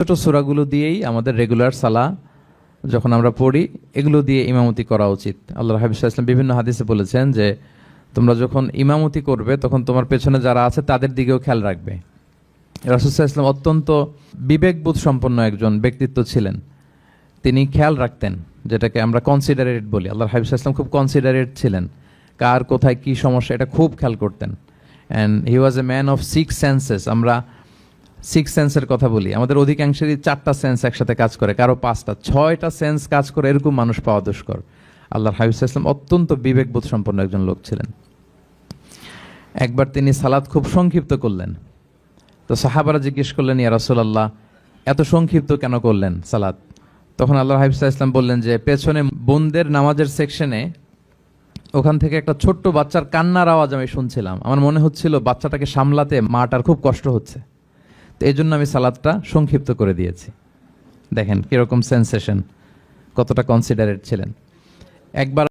ছোট সূরাগুলো দিয়েই আমাদের রেগুলার সালাহ যখন আমরা পড়ি এগুলো দিয়ে ইমামতি করা উচিত। আল্লাহর হাবিব সাল্লাল্লাহু আলাইহি ওয়াসাল্লাম বিভিন্ন হাদিসে বলেছেন যে তোমরা যখন ইমামতি করবে তখন তোমার পেছনে যারা আছে তাদের দিকেও খেয়াল রাখবে। রাসূল সাল্লাল্লাহু আলাইহি ওয়াসাল্লাম অত্যন্ত বিবেকবোধ সম্পন্ন একজন ব্যক্তিত্ব ছিলেন। তিনি খেয়াল রাখতেন, যেটাকে আমরা কনসিডারেট বলি। আল্লাহর হাবিব সাল্লাল্লাহু আলাইহি ওয়াসাল্লাম খুব কনসিডারেট ছিলেন, কার কোথায় কি সমস্যা এটা খুব খেয়াল করতেন। And he was a man of 6 senses. আমরা 6 সেন্সের কথা বলি, আমাদের অধিকাংশেরই 4টা সেন্স একসাথে কাজ করে, কারো 5টা 6টা সেন্স কাজ করে, এরকম মানুষ পাওয়া দুষ্কর। আল্লাহর হাবিব সাল্লাল্লাহু আলাইহি ওয়াসাল্লাম অত্যন্ত বিবেকবোধ সম্পন্ন একজন লোক ছিলেন। একবার তিনি সালাত খুব সংক্ষিপ্ত করলেন, তো সাহাবারা জিজ্ঞেস করলেন, ইয়া রাসূলুল্লাহ এত সংক্ষিপ্ত কেন করলেন সালাত? তখন আল্লাহর হাবিব সাল্লাল্লাহু আলাইহি ওয়াসাল্লাম বললেন যে পেছনে বোনদের নামাজের সেকশনে ওখান থেকে একটা ছোট্ট বাচ্চার কান্নার আওয়াজ আমি শুনছিলাম। আমার মনে হচ্ছিল বাচ্চাটাকে সামলাতে মাটার খুব কষ্ট হচ্ছে, তো এই জন্য আমি সালাদটা সংক্ষিপ্ত করে দিয়েছি। দেখেন কিরকম সেন্সেশন, কতটা কনসিডারেট ছিলেন। একবার